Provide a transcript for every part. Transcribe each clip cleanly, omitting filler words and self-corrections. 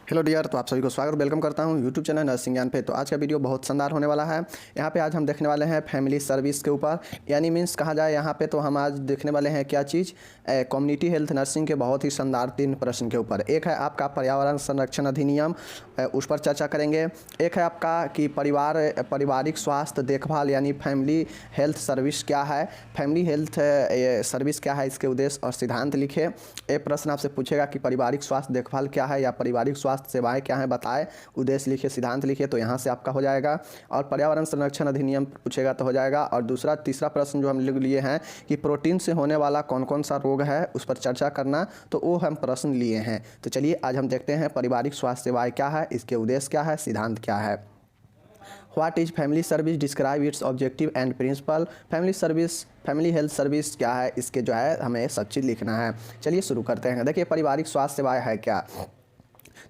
Hello dear, तो आप सभी को स्वागत वेलकम करता हूं यूट्यूब चैनल नर्सिंग ज्ञान पे। तो आज का वीडियो बहुत शानदार होने वाला है। यहां पे आज हम देखने वाले हैं फैमिली सर्विस के ऊपर, यानी मीन्स कहा जाए यहां पे तो हम आज देखने वाले हैं क्या चीज़, कम्युनिटी हेल्थ नर्सिंग के बहुत ही शानदार 3 प्रश्न के ऊपर। एक है आपका पर्यावरण संरक्षण अधिनियम, उस पर चर्चा करेंगे। एक है आपका कि पारिवारिक स्वास्थ्य देखभाल यानी फैमिली हेल्थ सर्विस क्या है, फैमिली हेल्थ सर्विस क्या है, इसके उद्देश्य और सिद्धांत लिखे। एक प्रश्न आपसे पूछेगा कि पारिवारिक स्वास्थ्य देखभाल क्या है या पारिवारिक स्वास्थ्य सेवाएं क्या हैं बताएं, उद्देश्य लिखिए, सिद्धांत लिखिए, तो यहाँ से आपका हो जाएगा। और पर्यावरण संरक्षण अधिनियम पूछेगा तो हो जाएगा। और तीसरा प्रश्न जो हम लोग लिए हैं कि प्रोटीन से होने वाला कौन कौन सा रोग है, उस पर चर्चा करना, तो वो हम प्रश्न लिए हैं। तो चलिए आज हम देखते हैं पारिवारिक स्वास्थ्य सेवाएं क्या है, इसके उद्देश्य क्या है, सिद्धांत क्या है। What is family service, describe its objective and principle. Family health service क्या है, इसके जो है हमें सब चीज़ लिखना है। चलिए शुरू करते हैं। देखिए पारिवारिक स्वास्थ्य सेवाएं है क्या,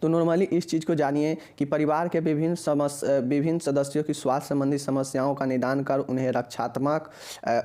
तो नॉर्मली इस चीज़ को जानिए कि परिवार के विभिन्न सदस्यों की स्वास्थ्य संबंधी समस्याओं का निदान कर उन्हें रक्षात्मक,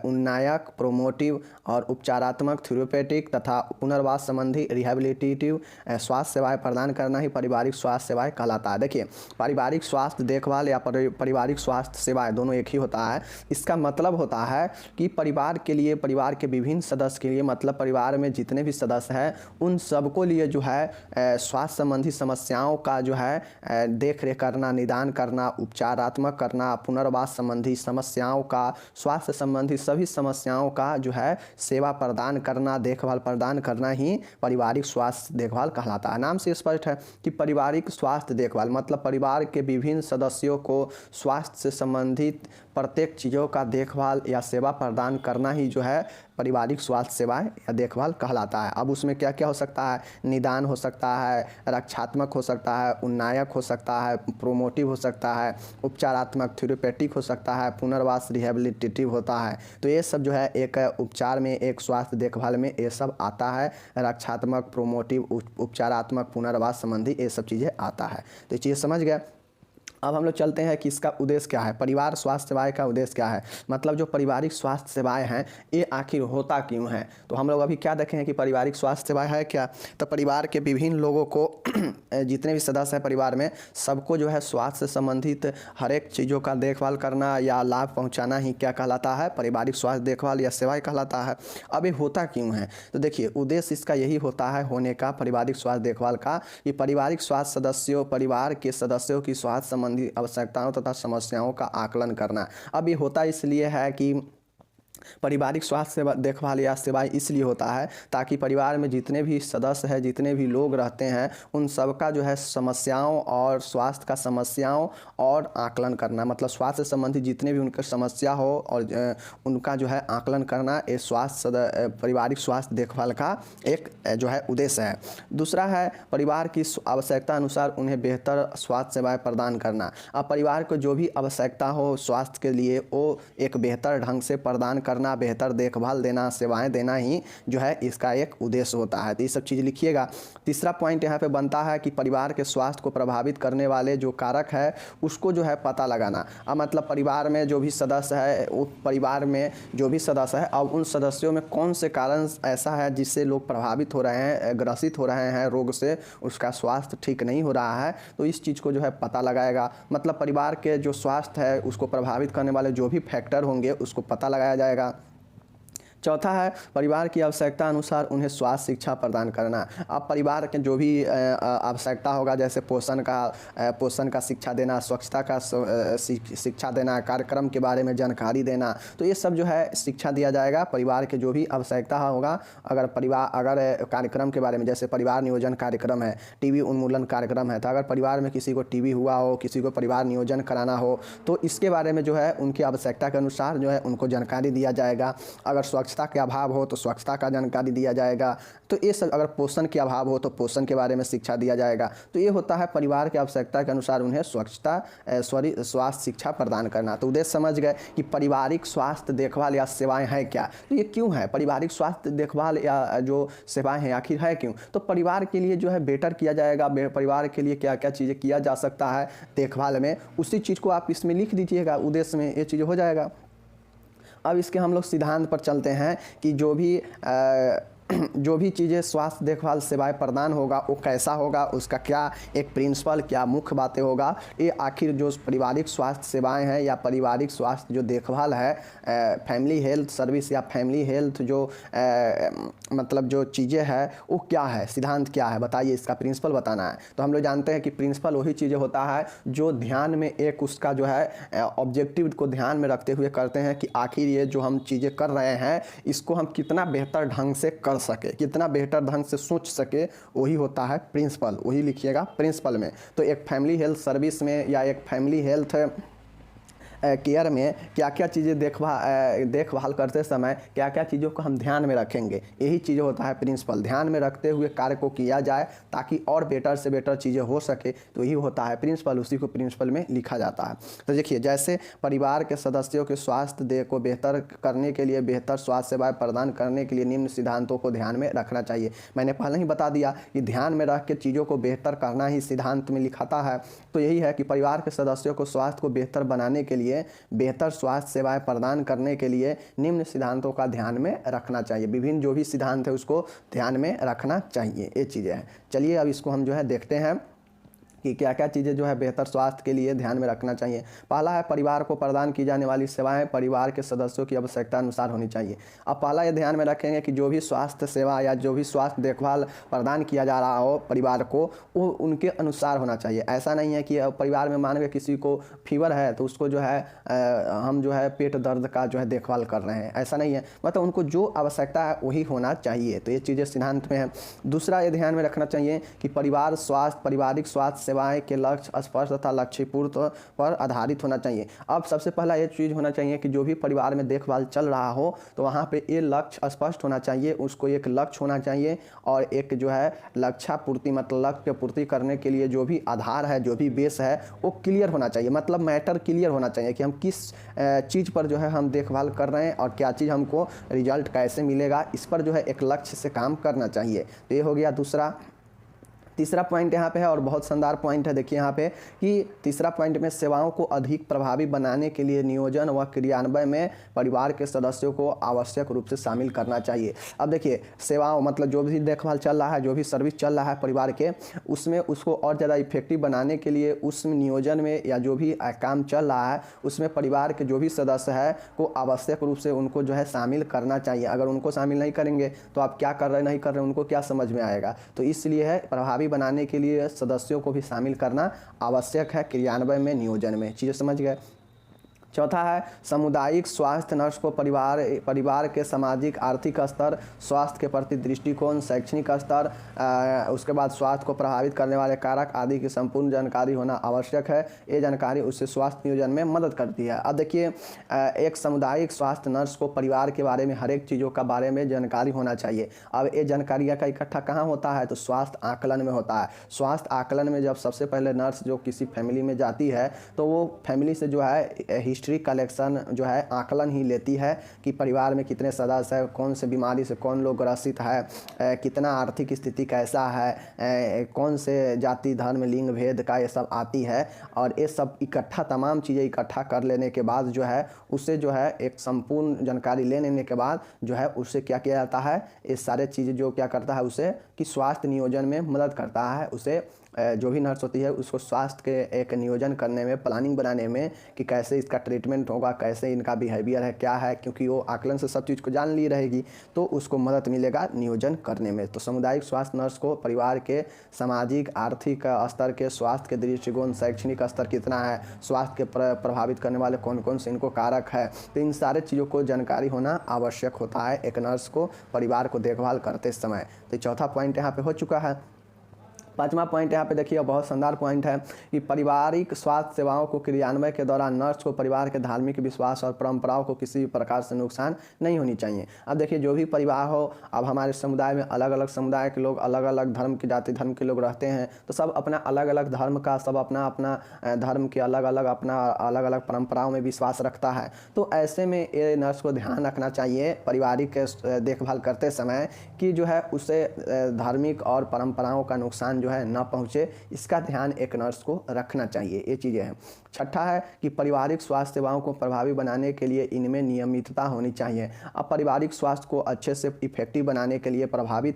उन्नायक, प्रोमोटिव और उपचारात्मक, थेरेप्यूटिक तथा पुनर्वास संबंधी रिहैबिलिटेटिव स्वास्थ्य सेवाएं प्रदान करना ही पारिवारिक स्वास्थ्य सेवाएं कहलाता है। देखिए पारिवारिक स्वास्थ्य देखभाल या पारिवारिक स्वास्थ्य सेवाएं दोनों एक ही होता है। इसका मतलब होता है कि परिवार के लिए, परिवार के विभिन्न सदस्य के लिए, मतलब परिवार में जितने भी सदस्य हैं उन सबको लिए जो है स्वास्थ्य संबंधी समस्याओं का जो है देख रेख करना, निदान करना, उपचारात्मक करना, पुनर्वास संबंधी समस्याओं का, स्वास्थ्य संबंधी सभी समस्याओं का जो है सेवा प्रदान करना, देखभाल प्रदान करना ही पारिवारिक स्वास्थ्य देखभाल कहलाता है। नाम से स्पष्ट है कि पारिवारिक स्वास्थ्य देखभाल मतलब परिवार के विभिन्न सदस्यों को स्वास्थ्य से संबंधित प्रत्येक चीज़ों का देखभाल या सेवा प्रदान करना ही जो है पारिवारिक स्वास्थ्य सेवाएं या देखभाल कहलाता है। अब उसमें क्या क्या हो सकता है, निदान हो सकता है, रक्षात्मक हो सकता है, उन्नायक हो सकता है, प्रोमोटिव हो सकता है, उपचारात्मक थेरेप्यूटिक हो सकता है, पुनर्वास रिहैबिलिटेटिव होता है। तो ये सब जो है एक उपचार में, एक स्वास्थ्य देखभाल में ये सब आता है। रक्षात्मक, प्रोमोटिव, उपचारात्मक, पुनर्वास संबंधी ये सब चीज़ें आता है। तो ये चीज़ समझ गए। अब हम लोग चलते हैं कि इसका उद्देश्य क्या है, परिवार स्वास्थ्य सेवाएं का उद्देश्य क्या है, मतलब जो पारिवारिक स्वास्थ्य सेवाएं हैं ये आखिर होता क्यों है। तो हम लोग अभी क्या देखें हैं कि पारिवारिक स्वास्थ्य सेवाएं है क्या, तो परिवार के विभिन्न लोगों को जितने भी सदस्य हैं परिवार में सबको जो है स्वास्थ्य से संबंधित हर एक चीज़ों का देखभाल करना या लाभ पहुँचाना ही क्या कहलाता है, पारिवारिक स्वास्थ्य देखभाल या सेवाएँ कहलाता है। अब ये होता क्यों है, तो देखिए उद्देश्य इसका यही होता है होने का पारिवारिक स्वास्थ्य देखभाल का, कि पारिवारिक स्वास्थ्य सदस्यों, परिवार के सदस्यों की स्वास्थ्य संबंधी आवश्यकताओं तथा समस्याओं का आकलन करना। अब ये होता इसलिए है कि पारिवारिक स्वास्थ्य सेवा देखभाल या सेवाएं इसलिए होता है ताकि परिवार में जितने भी सदस्य हैं, जितने भी लोग रहते हैं, उन सबका जो है समस्याओं और स्वास्थ्य का समस्याओं और आकलन करना, मतलब स्वास्थ्य संबंधी जितने भी उनका समस्या हो और उनका जो है आकलन करना, ये पारिवारिक स्वास्थ्य देखभाल का एक जो है उद्देश्य है। दूसरा है परिवार की आवश्यकता अनुसार उन्हें बेहतर स्वास्थ्य सेवाएँ प्रदान करना। अब परिवार को जो भी आवश्यकता हो स्वास्थ्य के लिए वो एक बेहतर ढंग से प्रदान करना, बेहतर देखभाल देना, सेवाएं देना ही जो है इसका एक उद्देश्य होता है। तो ये सब चीज़ लिखिएगा। तीसरा पॉइंट यहाँ पे बनता है कि परिवार के स्वास्थ्य को प्रभावित करने वाले जो कारक है उसको जो है पता लगाना। अब मतलब परिवार में जो भी सदस्य है, वो परिवार में जो भी सदस्य है, अब उन सदस्यों में कौन से कारण ऐसा है जिससे लोग प्रभावित हो रहे हैं, ग्रसित हो रहे हैं रोग से, उसका स्वास्थ्य ठीक नहीं हो रहा है, तो इस चीज़ को जो है पता लगाएगा। मतलब परिवार के जो स्वास्थ्य है उसको प्रभावित करने वाले जो भी फैक्टर होंगे उसको पता लगाया जाएगा। चौथा है परिवार की आवश्यकता अनुसार उन्हें स्वास्थ्य शिक्षा प्रदान करना। अब परिवार के जो भी आवश्यकता होगा, जैसे पोषण का शिक्षा देना, स्वच्छता का शिक्षा देना, कार्यक्रम के बारे में जानकारी देना, तो ये सब जो है शिक्षा दिया जाएगा। परिवार के जो भी आवश्यकता होगा, अगर कार्यक्रम के बारे में, जैसे परिवार नियोजन कार्यक्रम है, टीबी उन्मूलन कार्यक्रम है, तो अगर परिवार में किसी को टीबी हुआ हो, किसी को परिवार नियोजन कराना हो, तो इसके बारे में जो है उनकी आवश्यकता के अनुसार जो है उनको जानकारी दिया जाएगा। अगर स्वच्छता के अभाव हो तो स्वच्छता का जानकारी दिया जाएगा। तो ये सब, अगर पोषण के अभाव हो तो पोषण के बारे में शिक्षा दिया जाएगा। तो ये होता है परिवार की आवश्यकता के अनुसार उन्हें स्वास्थ्य शिक्षा प्रदान करना। तो उद्देश्य समझ गए कि पारिवारिक स्वास्थ्य देखभाल या सेवाएं हैं क्या, तो ये क्यों है पारिवारिक स्वास्थ्य देखभाल या जो सेवाएं हैं आखिर है क्यों, तो परिवार के लिए जो है बेटर किया जाएगा, परिवार के लिए क्या क्या चीज़ें किया जा सकता है देखभाल में, उसी चीज़ को आप इसमें लिख दीजिएगा, उद्देश्य में ये चीज़ हो जाएगा। अब इसके हम लोग सिद्धांत पर चलते हैं कि जो भी जो भी चीज़ें स्वास्थ्य देखभाल सेवाएं प्रदान होगा वो कैसा होगा, उसका क्या एक प्रिंसिपल, क्या मुख्य बातें होगा, ये आखिर जो पारिवारिक स्वास्थ्य सेवाएं हैं या पारिवारिक स्वास्थ्य जो देखभाल है, फैमिली हेल्थ सर्विस या फैमिली हेल्थ जो मतलब जो चीज़ें हैं वो क्या है, सिद्धांत क्या है, बताइए, इसका प्रिंसिपल बताना है। तो हम लोग जानते हैं कि प्रिंसिपल वही चीज़ें होता है जो ध्यान में एक उसका जो है ऑब्जेक्टिव को ध्यान में रखते हुए करते हैं कि आखिर ये जो हम चीज़ें कर रहे हैं इसको हम कितना बेहतर ढंग से कर सके, कितना बेहतर ढंग से सोच सके, वही होता है प्रिंसिपल। वही लिखिएगा प्रिंसिपल में। तो एक फैमिली हेल्थ सर्विस में या एक फैमिली हेल्थ केयर में क्या क्या चीज़ें देखभाल करते समय क्या क्या चीज़ों को हम ध्यान में रखेंगे, यही चीज़ होता है प्रिंसिपल। ध्यान में रखते हुए कार्य को किया जाए ताकि और बेटर से बेटर चीज़ें हो सके, तो यही होता है प्रिंसिपल, उसी को प्रिंसिपल में लिखा जाता है। तो देखिए, जैसे परिवार के सदस्यों के स्वास्थ्य को बेहतर करने के लिए, बेहतर स्वास्थ्य सेवाएं प्रदान करने के लिए निम्न सिद्धांतों को ध्यान में रखना चाहिए। मैंने पहले ही बता दिया कि ध्यान में रख के चीज़ों को बेहतर करना ही सिद्धांत में लिखाता है। तो यही है कि परिवार के सदस्यों को स्वास्थ्य को बेहतर बनाने के लिए, बेहतर स्वास्थ्य सेवाएं प्रदान करने के लिए निम्न सिद्धांतों का ध्यान में रखना चाहिए। विभिन्न जो भी सिद्धांत है उसको ध्यान में रखना चाहिए, ये चीज़ें हैं। चलिए अब इसको हम जो है देखते हैं कि क्या क्या चीज़ें जो है बेहतर स्वास्थ्य के लिए ध्यान में रखना चाहिए। पहला है, परिवार को प्रदान की जाने वाली सेवाएं परिवार के सदस्यों की आवश्यकता अनुसार होनी चाहिए। अब पहला ये ध्यान में रखेंगे कि जो भी स्वास्थ्य सेवा या जो भी स्वास्थ्य देखभाल प्रदान किया जा रहा हो परिवार को, वो उनके अनुसार होना चाहिए। ऐसा नहीं है कि परिवार में मान के किसी को फीवर है तो उसको जो है हम जो है पेट दर्द का जो है देखभाल कर रहे हैं, ऐसा नहीं है। मतलब उनको जो आवश्यकता है वही होना चाहिए। तो ये चीज़ें सिद्धांत में है। दूसरा ये ध्यान में रखना चाहिए कि पारिवारिक स्वास्थ्य सेवाएं के लक्ष्य स्पष्ट तथा लक्ष्यपूर्ण पर आधारित होना चाहिए। अब सबसे पहला ये चीज़ होना चाहिए कि जो भी परिवार में देखभाल चल रहा हो तो वहाँ पे ये लक्ष्य स्पष्ट होना चाहिए, उसको एक लक्ष्य होना चाहिए और एक जो है लक्ष्यापूर्ति मतलब लक्ष्य पूर्ति करने के लिए जो भी आधार है, जो भी बेस है वो क्लियर होना चाहिए। मतलब मैटर क्लियर होना चाहिए कि हम किस चीज़ पर जो है हम देखभाल कर रहे हैं और क्या चीज़ हमको रिजल्ट कैसे मिलेगा, इस पर जो है एक लक्ष्य से काम करना चाहिए। तो ये हो गया दूसरा। तीसरा पॉइंट यहाँ पे है और बहुत शानदार पॉइंट है। देखिए यहाँ पे कि तीसरा पॉइंट में सेवाओं को अधिक प्रभावी बनाने के लिए नियोजन व क्रियान्वयन में परिवार के सदस्यों को आवश्यक रूप से शामिल करना चाहिए। अब देखिए, सेवाओं मतलब जो भी देखभाल चल रहा है, जो भी सर्विस चल रहा है परिवार के, उसमें उसको और ज़्यादा इफेक्टिव बनाने के लिए उस नियोजन में या जो भी काम चल रहा है उसमें परिवार के जो भी सदस्य है को आवश्यक रूप से उनको जो है शामिल करना चाहिए। अगर उनको शामिल नहीं करेंगे तो आप क्या कर रहे नहीं कर रहे उनको क्या समझ में आएगा। तो इसलिए है प्रभावी बनाने के लिए सदस्यों को भी शामिल करना आवश्यक है क्रियान्वयन में, नियोजन में। चीज़ें समझ गए। चौथा है, सामुदायिक स्वास्थ्य नर्स को परिवार के सामाजिक आर्थिक स्तर, स्वास्थ्य के प्रति दृष्टिकोण, शैक्षणिक स्तर, उसके बाद स्वास्थ्य को प्रभावित करने वाले कारक आदि की संपूर्ण जानकारी होना आवश्यक है। ये जानकारी उससे स्वास्थ्य नियोजन में मदद करती है। अब देखिए, एक सामुदायिक स्वास्थ्य नर्स को परिवार के बारे में हर एक चीज़ों का बारे में जानकारी होना चाहिए। अब ये जानकारी का इकट्ठा कहाँ होता है तो स्वास्थ्य आकलन में होता है। स्वास्थ्य आकलन में जब सबसे पहले नर्स जो किसी फैमिली में जाती है तो वो फैमिली से जो है हिस्ट्री कलेक्शन जो है आकलन ही लेती है कि परिवार में कितने सदस्य हैं, कौन से बीमारी से कौन लोग ग्रसित है, कितना आर्थिक स्थिति कैसा है, कौन से जाति धर्म लिंग भेद का ये सब आती है। और ये सब इकट्ठा तमाम चीज़ें इकट्ठा कर लेने के बाद जो है उससे जो है एक संपूर्ण जानकारी ले लेने के बाद जो है उससे क्या किया जाता है, ये सारे चीज़ें जो क्या करता है उसे कि स्वास्थ्य नियोजन में मदद करता है। उसे जो भी नर्स होती है उसको स्वास्थ्य के एक नियोजन करने में, प्लानिंग बनाने में कि कैसे इसका ट्रीटमेंट होगा, कैसे इनका बिहेवियर है, क्या है, क्योंकि वो आकलन से सब चीज़ को जान ली रहेगी तो उसको मदद मिलेगा नियोजन करने में। तो सामुदायिक स्वास्थ्य नर्स को परिवार के सामाजिक आर्थिक स्तर के, स्वास्थ्य के दृष्टिकोण, शैक्षणिक स्तर कितना है, स्वास्थ्य के प्रभावित करने वाले कौन कौन से इनको कारक है, तो इन सारे चीज़ों को जानकारी होना आवश्यक होता है एक नर्स को परिवार को देखभाल करते समय। तो चौथा पॉइंट यहाँ पे हो चुका है। पांचवा पॉइंट यहाँ पे देखिए, बहुत शानदार पॉइंट है कि पारिवारिक स्वास्थ्य सेवाओं को क्रियान्वयन के दौरान नर्स को परिवार के धार्मिक विश्वास और परंपराओं को किसी भी प्रकार से नुकसान नहीं होनी चाहिए। अब देखिए, जो भी परिवार हो, अब हमारे समुदाय में अलग अलग समुदाय के लोग, अलग अलग धर्म की जाति धर्म के लोग रहते हैं, तो सब अपना अलग अलग धर्म का, सब अपना अपना धर्म के अलग अलग परंपराओं में विश्वास रखता है। तो ऐसे में ये नर्स को ध्यान रखना चाहिए पारिवारिक देखभाल करते समय कि जो है उसे धार्मिक और परंपराओं का नुकसान जो है ना पहुँचे, इसका ध्यान एक नर्स को रखना चाहिए। ये चीज़ें हैं। छठा है कि पारिवारिक स्वास्थ्य सेवाओं को प्रभावी बनाने के लिए इनमें नियमितता होनी चाहिए। अब पारिवारिक स्वास्थ्य को अच्छे से इफेक्टिव बनाने के लिए, प्रभावी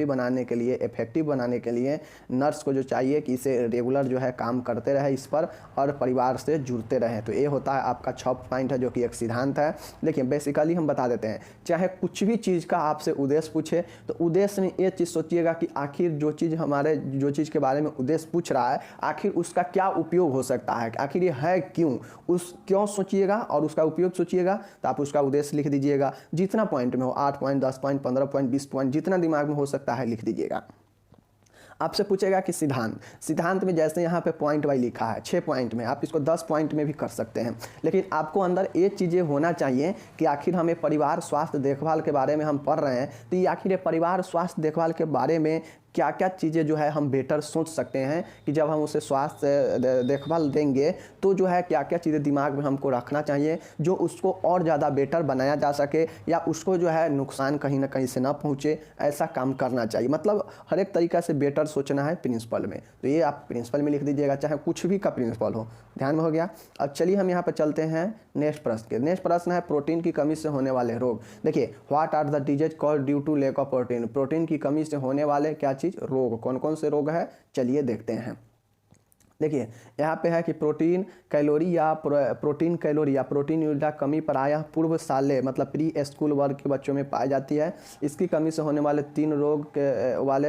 बनाने के लिए, इफेक्टिव बनाने के लिए नर्स को जो चाहिए कि इसे रेगुलर जो है काम करते रहे इस पर, और परिवार से जुड़ते रहें। तो ये होता है आपका 6 पॉइंट है, जो कि एक सिद्धांत है। देखिए बेसिकली हम बता देते हैं, चाहे कुछ भी चीज़ का आपसे उद्देश्य पूछे तो उद्देश्य में ये चीज़ सोचिएगा कि आखिर जो चीज़ के बारे में उद्देश्य पूछ रहा है, आखिर उसका क्या उपयोग हो सकता है, आखिर ये है क्यों, क्यों सोचिएगा और उसका उपयोग सोचिएगा। तो आप उसका उद्देश्य लिख दीजिएगा, जितना पॉइंट में हो, 8 पॉइंट, 10 पॉइंट, 15 पॉइंट, 20 पॉइंट, जितना दिमाग में हो सकता है लिख दीजिएगा। आपसे पूछेगा कि सिद्धांत में जैसे यहाँ पे पॉइंट वाइज लिखा है 6 पॉइंट में, आप इसको 10 पॉइंट में भी कर सकते हैं, लेकिन आपको अंदर ये चीज़ें होना चाहिए कि आखिर हमें परिवार स्वास्थ्य देखभाल के बारे में हम पढ़ रहे हैं, तो ये आखिर परिवार स्वास्थ्य देखभाल के बारे में क्या क्या चीज़ें जो है हम बेटर सोच सकते हैं कि जब हम उसे स्वास्थ्य देखभाल देंगे तो जो है क्या क्या चीज़ें दिमाग में हमको रखना चाहिए जो उसको और ज़्यादा बेटर बनाया जा सके, या उसको जो है नुकसान कहीं ना कहीं से ना पहुँचे, ऐसा काम करना चाहिए। मतलब हर एक तरीक़ा से बेटर सोचना है प्रिंसिपल में। तो ये आप प्रिंसिपल में लिख दीजिएगा, चाहे कुछ भी का प्रिंसिपल हो। ध्यान में हो गया। अब चलिए हम यहाँ पर चलते हैं नेक्स्ट प्रश्न के। नेक्स्ट प्रश्न है प्रोटीन की कमी से होने वाले रोग। देखिए, what are the disease called due to lack of protein. Protein की कमी से होने वाले क्या चीज़, रोग। कौन कौन से रोग है, चलिए देखते हैं। देखिए यहाँ पे है कि प्रोटीन कैलोरी या प्रोटीन ऊर्जा कमी प्रायः पूर्व साले मतलब प्री स्कूल वर्ग के बच्चों में पाई जाती है। इसकी कमी से होने वाले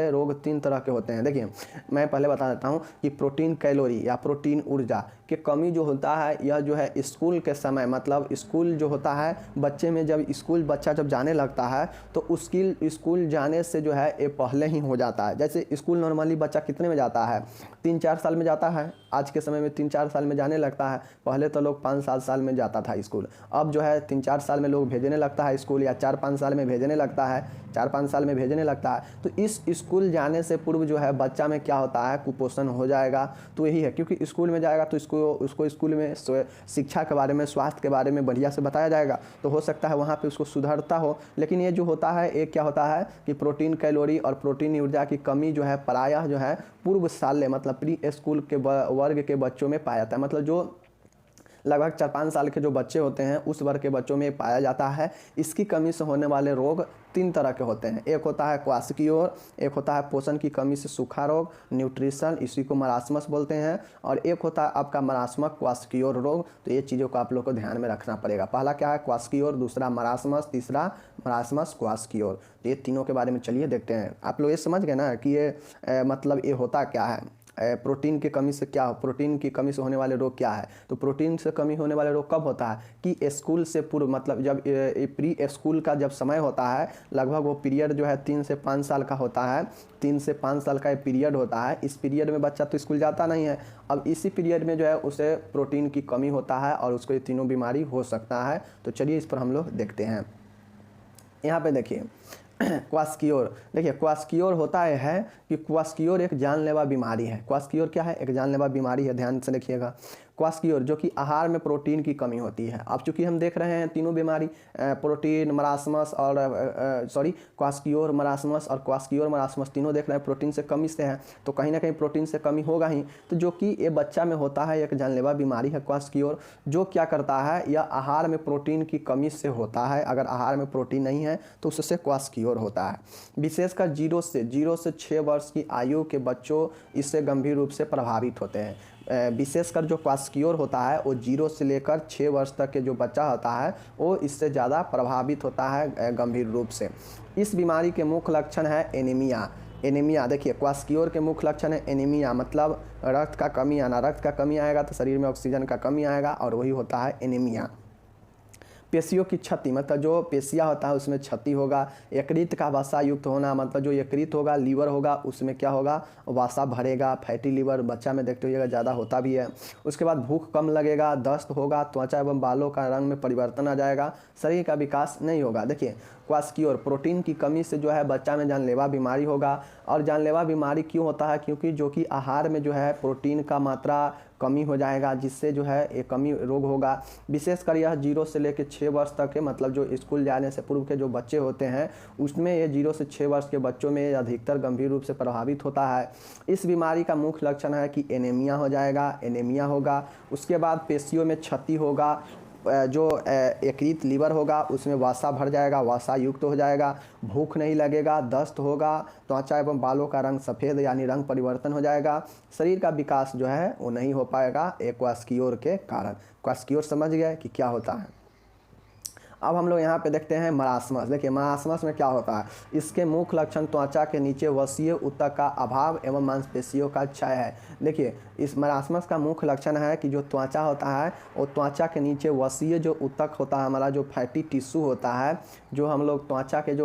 रोग 3 तरह के होते हैं। देखिए मैं पहले बता देता हूँ कि प्रोटीन कैलोरी या प्रोटीन ऊर्जा की कमी जो होता है, यह जो है स्कूल के समय, मतलब स्कूल जो होता है बच्चे में, जब बच्चा जब जाने लगता है तो उसकी स्कूल जाने से जो है ये पहले ही हो जाता है। जैसे स्कूल नॉर्मली बच्चा कितने में जाता है, 3-4 साल में जाता है। आज के समय में 3-4 साल में जाने लगता है। पहले तो लोग 5-7 साल में जाता था स्कूल, अब जो है 3-4 साल में लोग भेजने लगता है स्कूल, या 4-5 साल में भेजने लगता है, 4-5 साल में भेजने लगता है। तो इस स्कूल जाने से पूर्व जो है बच्चा में क्या होता है, कुपोषण हो जाएगा। तो यही है, क्योंकि स्कूल में जाएगा तो उसको स्कूल में शिक्षा के बारे में, स्वास्थ्य के बारे में बढ़िया से बताया जाएगा, तो हो सकता है वहाँ पे उसको सुधरता हो। लेकिन ये जो होता है, एक क्या होता है कि प्रोटीन कैलोरी और प्रोटीन ऊर्जा की कमी जो है प्रायः जो है पूर्व साल मतलब प्री स्कूल के वर्ग के बच्चों में पाया जाता है। मतलब जो लगभग 4-5 साल के जो बच्चे होते हैं उस वर्ग के बच्चों में पाया जाता है। इसकी कमी से होने वाले रोग 3 तरह के होते हैं। एक होता है क्वास्कियोर, एक होता है पोषण की कमी से सूखा रोग, न्यूट्रिशन, इसी को मरासमस बोलते हैं, और एक होता है आपका मरासमक क्वास्कियोर रोग। तो ये चीज़ों को आप लोग को ध्यान में रखना पड़ेगा। पहला क्या है, क्वास्कियोर, दूसरा मरासमस, तीसरा मरासमस क्वास्कियोर। तो ये तीनों के बारे में चलिए देखते हैं। आप लोग ये समझ गए ना कि ये मतलब ये होता क्या है, प्रोटीन की कमी से क्या, प्रोटीन की कमी से होने वाले रोग क्या है। तो प्रोटीन से कमी होने वाले रोग कब होता है कि स्कूल से पूर्व, मतलब जब प्री स्कूल का जब समय होता है, लगभग वो पीरियड जो है 3 से 5 साल का होता है। 3 से 5 साल का ये पीरियड होता है। इस पीरियड में बच्चा तो स्कूल जाता नहीं है। अब इसी पीरियड में जो है उसे प्रोटीन की कमी होता है और उसको ये तीनों बीमारी हो सकता है। तो चलिए इस पर हम लोग देखते हैं। यहाँ पे देखिए क्वास्कियोर। देखिए क्वास्कियोर होता है कि क्वास्कियोर एक जानलेवा बीमारी है। क्वास्कियोर क्या है, एक जानलेवा बीमारी है। ध्यान से देखिएगा। क्वास्कियोर जो कि आहार में प्रोटीन की कमी होती है। अब चूंकि हम देख रहे हैं तीनों बीमारी प्रोटीन मरासमस और क्वास्कियोर मरासमस और क्वास्कियोर मरासमस तीनों देख रहे हैं प्रोटीन से कमी से है, तो कहीं ना कहीं प्रोटीन से कमी होगा ही। तो जो कि ये बच्चा में होता है, एक जानलेवा बीमारी है क्वास्कियोर, जो क्या करता है, यह आहार में प्रोटीन की कमी से होता है। अगर आहार में प्रोटीन नहीं है तो उससे क्वास्कियोर होता है। विशेषकर 0 से 6 वर्ष की आयु के बच्चों इससे गंभीर रूप से प्रभावित होते हैं। विशेषकर जो क्वास्कियोर होता है वो 0 से लेकर 6 वर्ष तक के जो बच्चा होता है वो इससे ज़्यादा प्रभावित होता है गंभीर रूप से। इस बीमारी के मुख्य लक्षण है एनीमिया। देखिए क्वास्कियोर के मुख्य लक्षण है एनीमिया, मतलब रक्त का कमी आना। रक्त का कमी आएगा तो शरीर में ऑक्सीजन का कमी आएगा और वही होता है एनीमिया। पेशियों की क्षति, मतलब जो पेशियाँ होता है उसमें क्षति होगा। यकृत का वसा युक्त होना, मतलब जो यकृत होगा, लीवर होगा, उसमें क्या होगा, वसा भरेगा। फैटी लीवर बच्चा में देखते होइएगा ज़्यादा होता भी है। उसके बाद भूख कम लगेगा, दस्त होगा, त्वचा एवं बालों का रंग में परिवर्तन आ जाएगा, शरीर का विकास नहीं होगा। देखिए क्वास्कियोर, प्रोटीन की कमी से जो है बच्चा में जानलेवा बीमारी होगा। और जानलेवा बीमारी क्यों होता है? क्योंकि जो कि आहार में जो है प्रोटीन का मात्रा कमी हो जाएगा, जिससे जो है एक कमी रोग होगा। विशेषकर यह 0 से लेकर 6 वर्ष तक के, मतलब जो स्कूल जाने से पूर्व के जो बच्चे होते हैं उसमें ये 0 से 6 वर्ष के बच्चों में अधिकतर गंभीर रूप से प्रभावित होता है। इस बीमारी का मुख्य लक्षण है कि एनीमिया हो जाएगा, एनीमिया होगा। उसके बाद पेशियों में क्षति होगा, जो यकृत लीवर होगा उसमें वसा भर जाएगा, वसा युक्त हो जाएगा, भूख नहीं लगेगा, दस्त होगा, त्वचा एवं बालों का रंग सफ़ेद यानी रंग परिवर्तन हो जाएगा। शरीर का विकास जो है वो नहीं हो पाएगा एक क्वास्कियोर के कारण। क्वास्कियोर समझ गए कि क्या होता है। अब हम लोग यहाँ पे देखते हैं मरासमस। देखिए मरासमस में क्या होता है। इसके मुख्य लक्षण त्वचा के नीचे वसीय ऊतक का अभाव एवं मांसपेशियों का क्षय है। देखिए इस मरासमस का मुख्य लक्षण है कि जो त्वचा होता है वो त्वचा के नीचे वसीय जो ऊतक होता है, हमारा जो फैटी टिश्यू होता है, जो हम लोग त्वचा के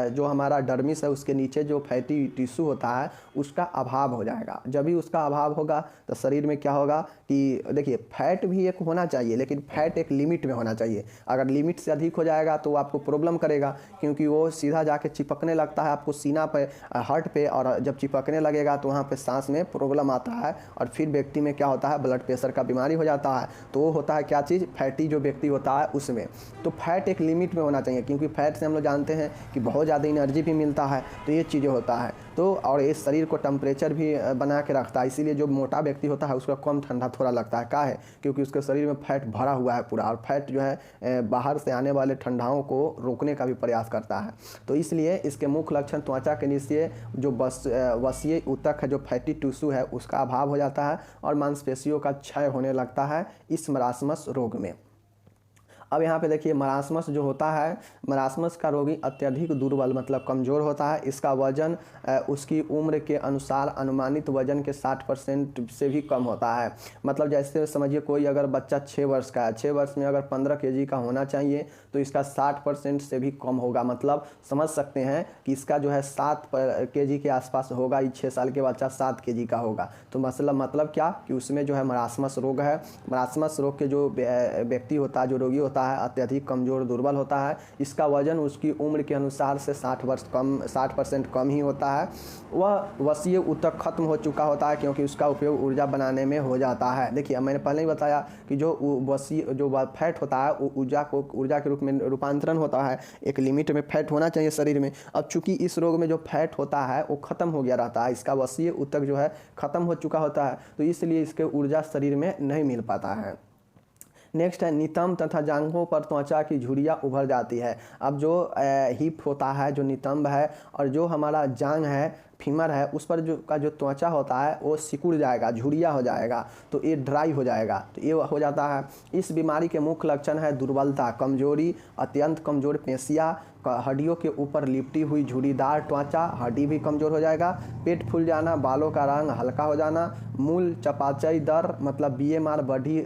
जो हमारा डर्मिस है उसके नीचे जो फैटी टिश्यू होता है उसका अभाव हो जाएगा। जब भी उसका अभाव होगा तो शरीर में क्या होगा कि देखिए फैट भी एक होना चाहिए, लेकिन फैट एक लिमिट में होना चाहिए। अगर लिमिट से अधिक हो जाएगा तो आपको प्रॉब्लम करेगा, क्योंकि वो सीधा जाके चिपकने लगता है आपको सीना पे, हार्ट पे, और जब चिपकने लगेगा तो वहाँ पे सांस में प्रॉब्लम आता है और फिर व्यक्ति में क्या होता है ब्लड प्रेशर का बीमारी हो जाता है। तो वो होता है क्या चीज़, फैटी जो व्यक्ति होता है उसमें। तो फैट एक लिमिट में होना चाहिए, क्योंकि फैट से हम लोग जानते हैं कि बहुत ज़्यादा एनर्जी भी मिलता है, तो ये चीज़ें होता है। तो और ये शरीर को टेम्परेचर भी बना के रखता है, इसीलिए जो मोटा व्यक्ति होता है उसको कम ठंडा थोड़ा लगता है। क्या है? क्योंकि उसके शरीर में फैट भरा हुआ है पूरा, और फैट जो है बाहर से आने वाले ठंडाओं को रोकने का भी प्रयास करता है। तो इसलिए इसके मुख्य लक्षण त्वचा के नीचे जो वसीय ऊतक है, जो फैटी टिश्यू है, उसका अभाव हो जाता है और मांसपेशियों का क्षय होने लगता है इस मरासमस रोग में। अब यहाँ पे देखिए मरासमस जो होता है, मरासमस का रोगी अत्यधिक दुर्बल मतलब कमज़ोर होता है। इसका वजन उसकी उम्र के अनुसार अनुमानित वजन के 60% से भी कम होता है। मतलब जैसे समझिए कोई अगर बच्चा 6 वर्ष का है, 6 वर्ष में अगर 15 kg का होना चाहिए तो इसका 60% से भी कम होगा। मतलब समझ सकते हैं कि इसका जो है 7 kg के आसपास होगा। 6 साल के बच्चा 7 kg का होगा। तो मतलब क्या कि उसमें जो है मरासमस रोग है। मरासमस रोग के जो व्यक्ति होता है, जो रोगी होता है, अत्यधिक कमज़ोर दुर्बल होता है। इसका वजन उसकी उम्र के अनुसार से 60% कम ही होता है। वह वसीय ऊतक खत्म हो चुका होता है, क्योंकि उसका उपयोग ऊर्जा बनाने में हो जाता है। देखिए मैंने पहले ही बताया कि जो फैट होता है वो ऊर्जा के रूप में रूपांतरण होता है। एक लिमिट में फैट होना चाहिए शरीर में। अब चूंकि इस रोग में जो फैट होता है वो ख़त्म हो गया रहता है, इसका वसीय ऊतक जो है ख़त्म हो चुका होता है, तो इसलिए इसके ऊर्जा शरीर में नहीं मिल पाता है। नेक्स्ट है नितंब तथा जांघों पर त्वचा की झुर्रियाँ उभर जाती है। अब जो हिप होता है, जो नितंब है, और जो हमारा जांघ है, फीमर है, उस पर जो त्वचा होता है वो सिकुड़ जाएगा, झुर्रिया हो जाएगा, तो ये ड्राई हो जाएगा, तो ये हो जाता है। इस बीमारी के मुख्य लक्षण है दुर्बलता, कमजोरी, अत्यंत कमजोर पेशियाँ, हड्डियों के ऊपर लिपटी हुई झुर्रीदार त्वचा, हड्डी भी कमज़ोर हो जाएगा, पेट फूल जाना, बालों का रंग हल्का हो जाना, मूल चपाचई दर मतलब BMR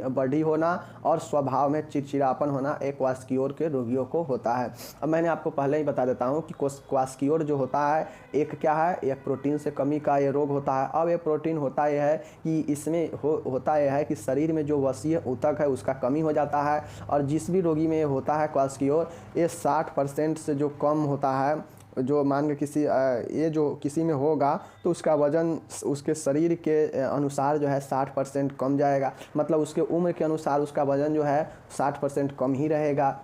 बढ़ी होना, और स्वभाव में चिड़चिड़ापन होना एक क्वास्कियोर के रोगियों को होता है। अब मैंने आपको पहले ही बता देता हूँ कि क्वास्कियोर जो होता है एक क्या है, एक प्रोटीन से कमी का ये रोग होता है। अब ये प्रोटीन होता यह है कि इसमें होता यह है कि शरीर में जो वसीय ऊतक है उसका कमी हो जाता है, और जिस भी रोगी में होता है क्वास्कियोर, ये 60% से जो कम होता है, जो मान के ये जो किसी में होगा तो उसका वजन उसके शरीर के अनुसार जो है 60% कम जाएगा। मतलब उसके उम्र के अनुसार उसका वजन जो है 60% कम ही रहेगा,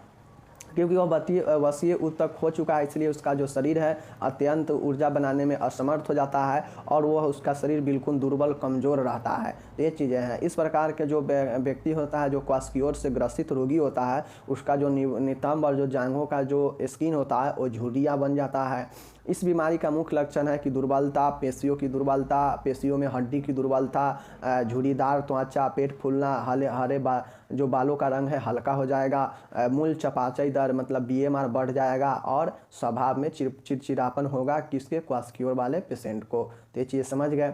क्योंकि वह वसीय ऊतक हो चुका है, इसलिए उसका जो शरीर है अत्यंत ऊर्जा बनाने में असमर्थ हो जाता है, और वह उसका शरीर बिल्कुल दुर्बल कमज़ोर रहता है। ये चीज़ें हैं। इस प्रकार के जो व्यक्ति होता है, जो क्वास्कियोर से ग्रसित रोगी होता है, उसका जो नितंब और जो जांघों का जो स्किन होता है वो झुर्रियाँ बन जाता है। इस बीमारी का मुख्य लक्षण है कि दुर्बलता, पेशियों की दुर्बलता, पेशियों में हड्डी की दुर्बलता, झुर्रीदार त्वचा, पेट फूलना, हरे जो बालों का रंग है हल्का हो जाएगा, मूल चपाचई दर मतलब BMR बढ़ जाएगा, और स्वभाव में चिड़चिड़ापन होगा किसके, क्वास्कियोर वाले पेशेंट को। तो ये चीज़ समझ गए।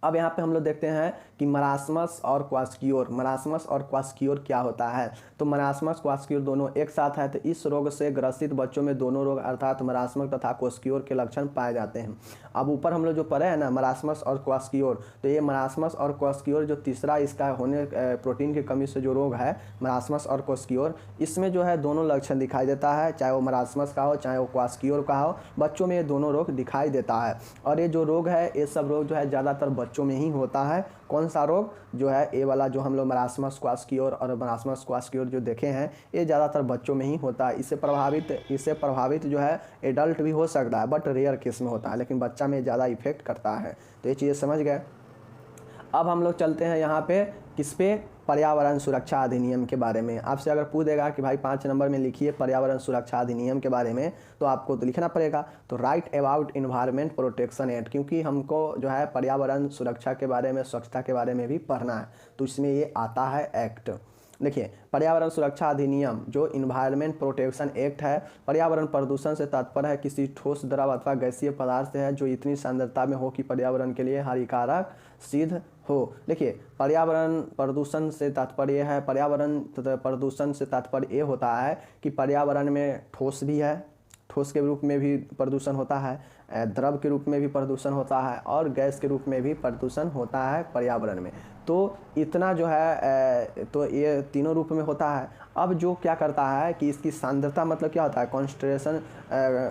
अब यहाँ पे हम लोग देखते हैं कि मरासमस और क्वास्कियोर, मरासमस और क्वास्कियोर क्या होता है। तो मरासमस क्वास्कियोर दोनों एक साथ है। तो इस रोग से ग्रसित बच्चों में दोनों रोग अर्थात मरासमस तथा क्वास्कियोर के लक्षण पाए जाते हैं। अब ऊपर हम लोग जो पढ़े हैं ना मरासमस और क्वास्कियोर, तो ये मरासमस और क्वास्कियोर जो तीसरा इसका होने प्रोटीन की कमी से जो रोग है मरासमस और क्वास्कियोर, इसमें जो है दोनों लक्षण दिखाई देता है, चाहे वो मरासमस का हो चाहे वो क्वास्कियोर का हो, बच्चों में ये दोनों रोग दिखाई देता है। और ये जो रोग है ये सब रोग जो है ज़्यादातर बच्चों में ही होता है। कौन सा रोग जो है ये वाला जो हम लोग मरासमस क्वास्कियोर और मरासमस क्वास्कियोर जो देखे हैं ये ज़्यादातर बच्चों में ही होता है। इससे प्रभावित जो है एडल्ट भी हो सकता है, बट रेयर केस में होता है, लेकिन बच्चा में ज़्यादा इफेक्ट करता है। तो ये चीज़ें समझ गए। अब हम लोग चलते हैं यहाँ पे किस पे, पर्यावरण सुरक्षा अधिनियम के बारे में। आपसे अगर पूछ देगा कि भाई 5 नंबर में लिखिए पर्यावरण सुरक्षा अधिनियम के बारे में, तो आपको तो लिखना पड़ेगा तो right about environment protection act, क्योंकि हमको जो है पर्यावरण सुरक्षा के बारे में, स्वच्छता के बारे में भी पढ़ना है, तो इसमें ये आता है एक्ट। देखिए पर्यावरण सुरक्षा अधिनियम जो इन्वायरमेंट प्रोटेक्शन एक्ट है, पर्यावरण प्रदूषण से तात्पर्य है किसी ठोस द्रव अथवा गैसीय पदार्थ से है जो इतनी सांद्रता में हो कि पर्यावरण के लिए हानिकारक सिद्ध हो। देखिए पर्यावरण प्रदूषण से तात्पर्य है, पर्यावरण प्रदूषण से तात्पर्य ये होता है कि पर्यावरण में ठोस भी है, ठोस के रूप में भी प्रदूषण होता है, द्रव के रूप में भी प्रदूषण होता है और गैस के रूप में भी प्रदूषण होता है पर्यावरण में। तो इतना जो है तो ये तीनों रूप में होता है। अब जो क्या करता है कि इसकी सांद्रता मतलब क्या होता है, कॉन्सेंट्रेशन,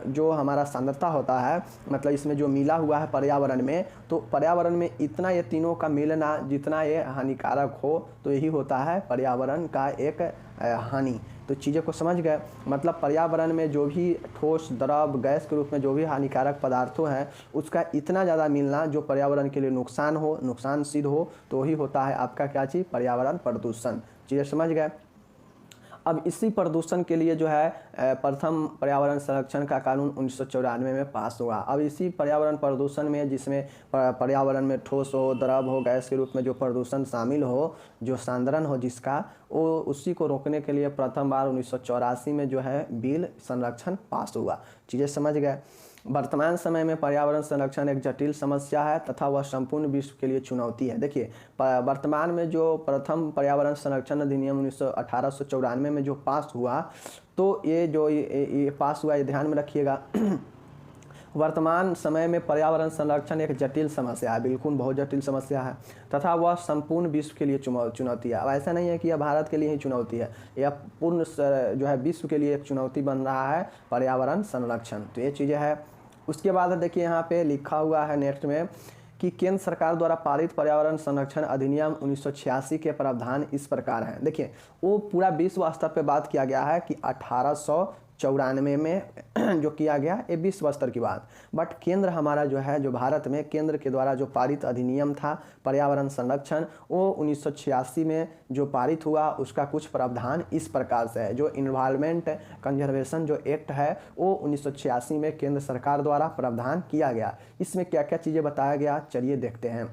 जो हमारा सांद्रता होता है मतलब इसमें जो मिला हुआ है पर्यावरण में, तो पर्यावरण में इतना ये तीनों का मिलना जितना ये हानिकारक हो, तो यही होता है पर्यावरण का एक हानि। तो चीज़ों को समझ गए, मतलब पर्यावरण में जो भी ठोस द्रव गैस के रूप में जो भी हानिकारक पदार्थों हैं उसका इतना ज़्यादा मिलना जो पर्यावरण के लिए नुकसान हो, नुकसान सिद्ध हो, तो वही होता है आपका क्या चीज़, पर्यावरण प्रदूषण। चीज़ें समझ गए। अब इसी प्रदूषण के लिए जो है प्रथम पर्यावरण संरक्षण का कानून 1994 में पास हुआ। अब इसी पर्यावरण प्रदूषण में जिसमें पर्यावरण में ठोस हो, द्रव हो, गैस के रूप में जो प्रदूषण शामिल हो, जो सांद्रण हो जिसका, वो उसी को रोकने के लिए प्रथम बार 1984 में जो है बिल संरक्षण पास हुआ। चीज़ें समझ गए। वर्तमान समय में पर्यावरण संरक्षण एक जटिल समस्या है तथा वह संपूर्ण विश्व के लिए चुनौती है। देखिए वर्तमान में जो प्रथम पर्यावरण संरक्षण अधिनियम 1894 में जो पास हुआ, तो ये जो ये पास हुआ, ये ध्यान में रखिएगा। वर्तमान समय में पर्यावरण संरक्षण एक जटिल समस्या है, बिल्कुल बहुत जटिल समस्या है, तथा वह संपूर्ण विश्व के लिए चुनौती है। अब ऐसा नहीं है कि यह भारत के लिए ही चुनौती है, यह पूर्ण जो है विश्व के लिए एक चुनौती बन रहा है पर्यावरण संरक्षण। तो ये चीज़ें है। उसके बाद देखिए यहाँ पे लिखा हुआ है नेक्स्ट में कि केंद्र सरकार द्वारा पारित पर्यावरण संरक्षण अधिनियम 1986 के प्रावधान इस प्रकार हैं। देखिए वो पूरा विश्व स्तर पे बात किया गया है कि 1894 में जो किया गया, ये विश्व स्तर की बात, बट केंद्र हमारा जो है, जो भारत में केंद्र के द्वारा जो पारित अधिनियम था पर्यावरण संरक्षण, वो 1986 में जो पारित हुआ उसका कुछ प्रावधान इस प्रकार से है। जो इन्वायरमेंट कंजर्वेशन जो एक्ट है वो 1986 में केंद्र सरकार द्वारा प्रावधान किया गया। इसमें क्या क्या चीज़ें बताया गया, चलिए देखते हैं।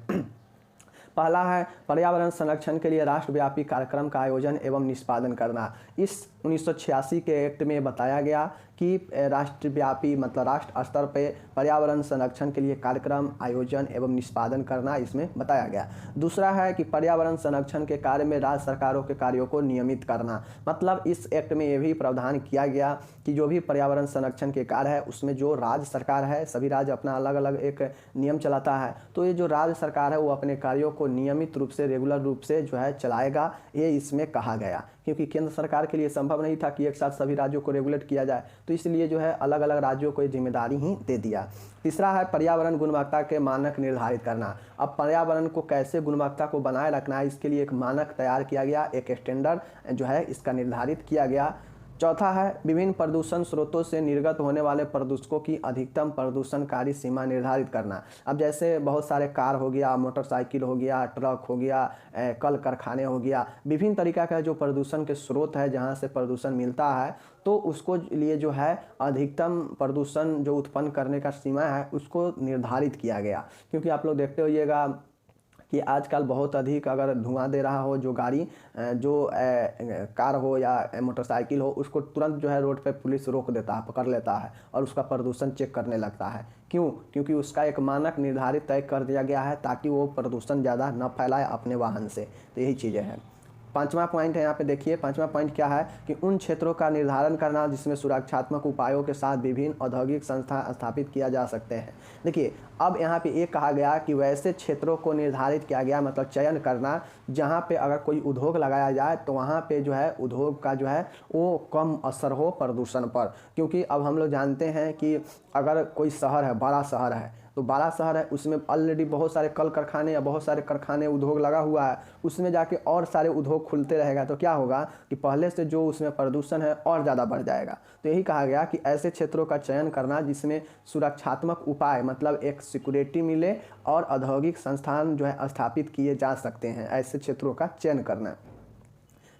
पहला है पर्यावरण संरक्षण के लिए राष्ट्रव्यापी कार्यक्रम का आयोजन एवं निष्पादन करना। इस 1986 के एक्ट में बताया गया कि राष्ट्रव्यापी मतलब राष्ट्र स्तर पे पर्यावरण संरक्षण के लिए कार्यक्रम आयोजन एवं निष्पादन करना इसमें बताया गया। दूसरा है कि पर्यावरण संरक्षण के कार्य में राज्य सरकारों के कार्यों को नियमित करना। मतलब इस एक्ट में यह भी प्रावधान किया गया कि जो भी पर्यावरण संरक्षण के कार्य है उसमें जो राज्य सरकार है, सभी राज्य अपना अलग अलग एक नियम चलाता है, तो ये जो राज्य सरकार है वो अपने कार्यों को नियमित रूप से, रेगुलर रूप से जो है चलाएगा, ये इसमें कहा गया। क्योंकि केंद्र सरकार के लिए संभव नहीं था कि एक साथ सभी राज्यों को रेगुलेट किया जाए, तो इसलिए जो है अलग अलग राज्यों को ये जिम्मेदारी ही दे दिया। तीसरा है पर्यावरण गुणवत्ता के मानक निर्धारित करना। अब पर्यावरण को कैसे गुणवत्ता को बनाए रखना है, इसके लिए एक मानक तैयार किया गया, एक स्टैंडर्ड जो है इसका निर्धारित किया गया। चौथा है विभिन्न प्रदूषण स्रोतों से निर्गत होने वाले प्रदूषकों की अधिकतम प्रदूषणकारी सीमा निर्धारित करना। अब जैसे बहुत सारे कार हो गया, मोटरसाइकिल हो गया, ट्रक हो गया, कल कारखाने हो गया, विभिन्न तरीका का जो प्रदूषण के स्रोत है जहाँ से प्रदूषण मिलता है, तो उसको लिए जो है अधिकतम प्रदूषण जो उत्पन्न करने का सीमा है उसको निर्धारित किया गया। क्योंकि आप लोग देखते होइएगा कि आजकल बहुत अधिक अगर धुआं दे रहा हो जो गाड़ी जो कार हो या मोटरसाइकिल हो, उसको तुरंत जो है रोड पे पुलिस रोक देता है, पकड़ लेता है और उसका प्रदूषण चेक करने लगता है। क्यों? क्योंकि उसका एक मानक निर्धारित तय कर दिया गया है ताकि वो प्रदूषण ज़्यादा न फैलाए अपने वाहन से। तो यही चीज़ें हैं। पांचवा पॉइंट है, यहाँ पे देखिए पांचवा पॉइंट क्या है कि उन क्षेत्रों का निर्धारण करना जिसमें सुरक्षात्मक उपायों के साथ विभिन्न औद्योगिक संस्था स्थापित किया जा सकते हैं। देखिए अब यहाँ पे एक कहा गया कि वैसे क्षेत्रों को निर्धारित किया गया, मतलब चयन करना जहाँ पे अगर कोई उद्योग लगाया जाए तो वहाँ पे जो है उद्योग का जो है वो कम असर हो प्रदूषण पर। क्योंकि अब हम लोग जानते हैं कि अगर कोई शहर है, बड़ा शहर है, तो बड़ा शहर है उसमें ऑलरेडी बहुत सारे कल कारखाने या बहुत सारे कारखाने उद्योग लगा हुआ है, उसमें जाके और सारे उद्योग खुलते रहेगा तो क्या होगा कि पहले से जो उसमें प्रदूषण है और ज़्यादा बढ़ जाएगा। तो यही कहा गया कि ऐसे क्षेत्रों का चयन करना जिसमें सुरक्षात्मक उपाय मतलब एक सिक्योरिटी मिले और औद्योगिक संस्थान जो है स्थापित किए जा सकते हैं, ऐसे क्षेत्रों का चयन करना।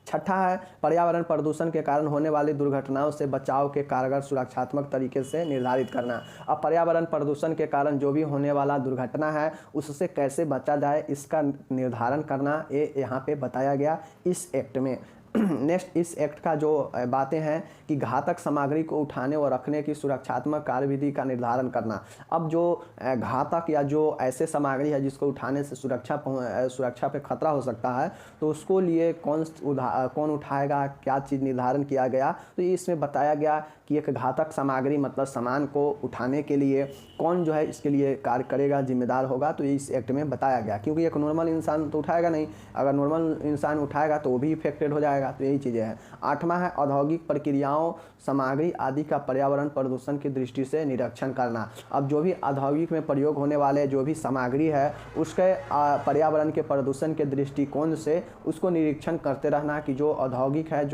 छठा है पर्यावरण प्रदूषण के कारण होने वाली दुर्घटनाओं से बचाव के कारगर सुरक्षात्मक तरीके से निर्धारित करना। अब पर्यावरण प्रदूषण के कारण जो भी होने वाला दुर्घटना है उससे कैसे बचा जाए इसका निर्धारण करना ये यहाँ पे बताया गया इस एक्ट में। नेक्स्ट इस एक्ट का जो बातें हैं कि घातक सामग्री को उठाने और रखने की सुरक्षात्मक कार्यविधि का निर्धारण करना। अब जो घातक या जो ऐसे सामग्री है जिसको उठाने से सुरक्षा पे खतरा हो सकता है तो उसको लिए कौन उठाएगा, क्या चीज़ निर्धारण किया गया। तो इसमें बताया गया कि एक घातक सामग्री मतलब सामान को उठाने के लिए कौन जो है इसके लिए कार्य करेगा, जिम्मेदार होगा, तो इस एक्ट में बताया गया। क्योंकि एक नॉर्मल इंसान तो उठाएगा नहीं, अगर नॉर्मल इंसान उठाएगा तो वो भी इफेक्टेड हो जाएगा। तो यही चीज़ें हैं। आठवां है औद्योगिक प्रक्रियाओं सामग्री आदि का पर्यावरण प्रदूषण की दृष्टि से निरीक्षण करना। अब जो भी औद्योगिक में प्रयोग होने वाले जो भी सामग्री है उसके पर्यावरण के प्रदूषण के दृष्टिकोण से उसको निरीक्षण करते रहना कि जो औद्योगिक है,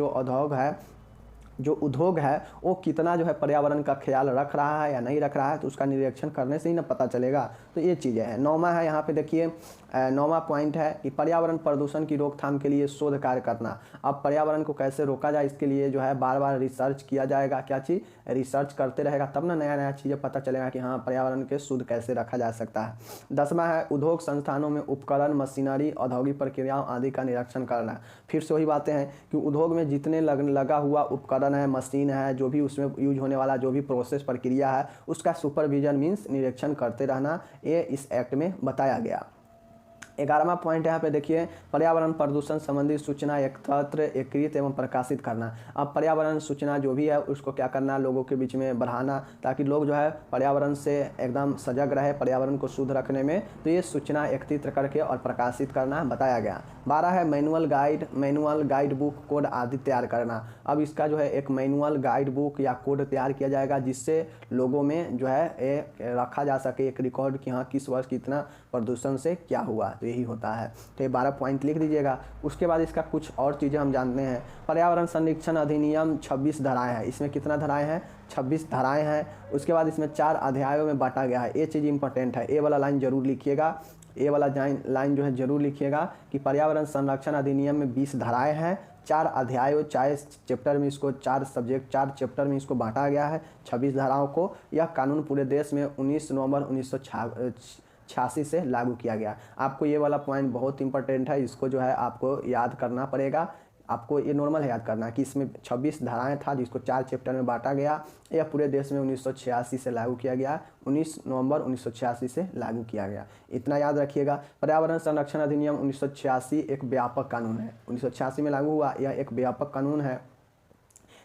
जो उद्योग है वो कितना जो है पर्यावरण का ख्याल रख रहा है या नहीं रख रहा है, तो उसका निरीक्षण करने से ही ना पता चलेगा। तो ये चीज़ें हैं। नौवां है, यहाँ पे देखिए नौवां पॉइंट है कि पर्यावरण प्रदूषण की रोकथाम के लिए शोध कार्य करना। अब पर्यावरण को कैसे रोका जाए इसके लिए जो है बार बार रिसर्च किया जाएगा। क्या चीज़? रिसर्च करते रहेगा तब ना नया नया चीज़ें पता चलेगा कि हाँ पर्यावरण के शुद्ध कैसे रखा जा सकता है। 10वां है उद्योग संस्थानों में उपकरण, मशीनरी, औद्योगिक प्रक्रियाओं आदि का निरीक्षण करना। फिर से वही बातें हैं कि उद्योग में जितने लगा हुआ उपकरण है, मशीन है, जो भी उसमें यूज होने वाला जो भी प्रोसेस प्रक्रिया है उसका सुपरविजन मीन्स निरीक्षण करते रहना, ये इस एक्ट में बताया गया। 11वां पॉइंट यहाँ पे देखिए पर्यावरण प्रदूषण संबंधी सूचना एकत्र, एकत्रित एवं प्रकाशित करना। अब पर्यावरण सूचना जो भी है उसको क्या करना, लोगों के बीच में बढ़ाना ताकि लोग जो है पर्यावरण से एकदम सजग रहे, पर्यावरण को शुद्ध रखने में। तो ये सूचना एकत्रित करके और प्रकाशित करना बताया गया। 12 है मैनुअल गाइड बुक, कोड आदि तैयार करना। अब इसका जो है एक मैनुअल गाइड बुक या कोड तैयार किया जाएगा जिससे लोगों में जो है एक रखा जा सके एक रिकॉर्ड कि हाँ किस वर्ष कितना प्रदूषण से क्या हुआ। तो यही होता है। तो ये 12 पॉइंट लिख दीजिएगा। उसके बाद इसका कुछ और चीज़ें हम जानते हैं। पर्यावरण संरक्षण अधिनियम 26 धाराएं हैं। इसमें कितना धाराएं हैं? 26 धाराएं हैं। उसके बाद इसमें 4 अध्यायों में बांटा गया है। ये चीज़ इंपॉर्टेंट है, ये वाला लाइन जरूर लिखिएगा। ये वाला लाइन जो है जरूर लिखिएगा कि पर्यावरण संरक्षण अधिनियम में 20 धाराएं हैं, 4 अध्यायों, 4 चैप्टर में इसको 4 चैप्टर में इसको बांटा गया है 26 धाराओं को। यह कानून पूरे देश में 19 नवंबर 1986 से लागू किया गया। आपको ये वाला पॉइंट बहुत इंपॉर्टेंट है, इसको जो है आपको याद करना पड़ेगा। आपको ये नॉर्मल है याद करना कि इसमें 26 धाराएं था जिसको 4 चैप्टर में बांटा गया। यह पूरे देश में 1986 से लागू किया गया, 19 नवंबर 1986 से लागू किया गया। इतना याद रखिएगा। पर्यावरण संरक्षण अधिनियम 1986 एक व्यापक कानून है, 1986 में लागू हुआ। यह एक व्यापक कानून है।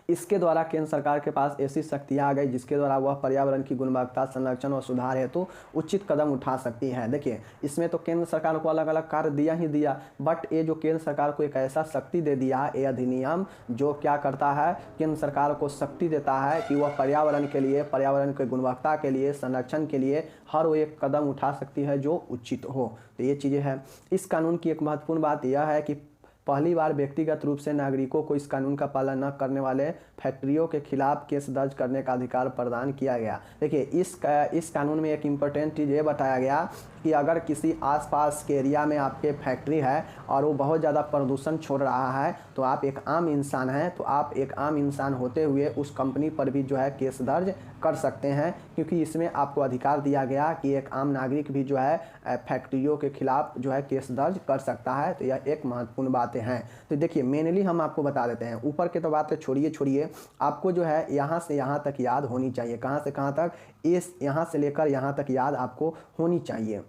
इसके द्वारा केंद्र सरकार के पास ऐसी शक्तियाँ आ गई जिसके द्वारा वह पर्यावरण की गुणवत्ता संरक्षण और सुधार हेतु उचित कदम उठा सकती है। देखिए इसमें तो केंद्र सरकार को अलग अलग कार्य दिया ही दिया, बट ये जो केंद्र सरकार को एक ऐसा शक्ति दे दिया ये अधिनियम जो क्या करता है, केंद्र सरकार को शक्ति देता है कि वह पर्यावरण के लिए, पर्यावरण की गुणवत्ता के लिए, संरक्षण के लिए हर वो एक कदम उठा सकती है जो उचित हो। तो ये चीज़ें हैं। इस कानून की एक महत्वपूर्ण बात यह है कि पहली बार व्यक्तिगत रूप से नागरिकों को इस कानून का पालन न करने वाले फैक्ट्रियों के खिलाफ केस दर्ज करने का अधिकार प्रदान किया गया। देखिए इस कानून में एक इम्पोर्टेंट चीज़ ये बताया गया कि अगर किसी आसपास के एरिया में आपके फैक्ट्री है और वो बहुत ज़्यादा प्रदूषण छोड़ रहा है, तो आप एक आम इंसान हैं, तो आप एक आम इंसान होते हुए उस कंपनी पर भी जो है केस दर्ज कर सकते हैं, क्योंकि इसमें आपको अधिकार दिया गया कि एक आम नागरिक भी जो है फैक्ट्रियों के खिलाफ जो है केस दर्ज कर सकता है। तो यह एक महत्वपूर्ण बातें हैं। तो देखिए मेनली हम आपको बता देते हैं, ऊपर के तो बातें छोड़िए, आपको जो है यहाँ से यहाँ तक याद होनी चाहिए। कहाँ से कहाँ तक? इस यहाँ से लेकर यहाँ तक याद आपको होनी चाहिए।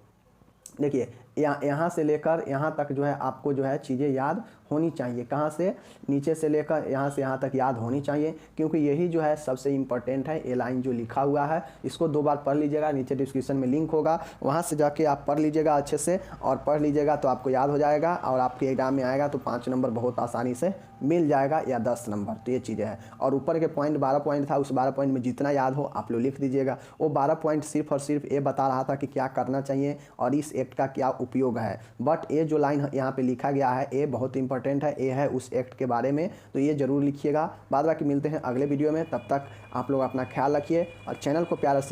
देखिए यहाँ से लेकर यहाँ तक जो है आपको जो है चीज़ें याद होनी चाहिए। कहाँ से? नीचे से लेकर यहाँ से यहाँ तक याद होनी चाहिए, क्योंकि यही जो है सबसे इम्पोर्टेंट है। ये लाइन जो लिखा हुआ है इसको 2 बार पढ़ लीजिएगा, नीचे डिस्क्रिप्शन में लिंक होगा, वहाँ से जाके आप पढ़ लीजिएगा अच्छे से, और पढ़ लीजिएगा तो आपको याद हो जाएगा, और आपके एग्जाम में आएगा तो 5 नंबर बहुत आसानी से मिल जाएगा, या 10 नंबर। तो ये चीज़ें हैं। और ऊपर के पॉइंट 12 पॉइंट था, उस 12 पॉइंट में जितना याद हो आप लोग लिख दीजिएगा। वो 12 पॉइंट सिर्फ और सिर्फ ये बता रहा था कि क्या करना चाहिए और इस एक्ट का क्या उपयोग है। बट ये जो लाइन यहाँ पे लिखा गया है ये बहुत इंपॉर्टेंट है, ये है उस एक्ट के बारे में, तो ये जरूर लिखिएगा। बाद बाकी मिलते हैं अगले वीडियो में, तब तक आप लोग अपना ख्याल रखिए और चैनल को प्यार से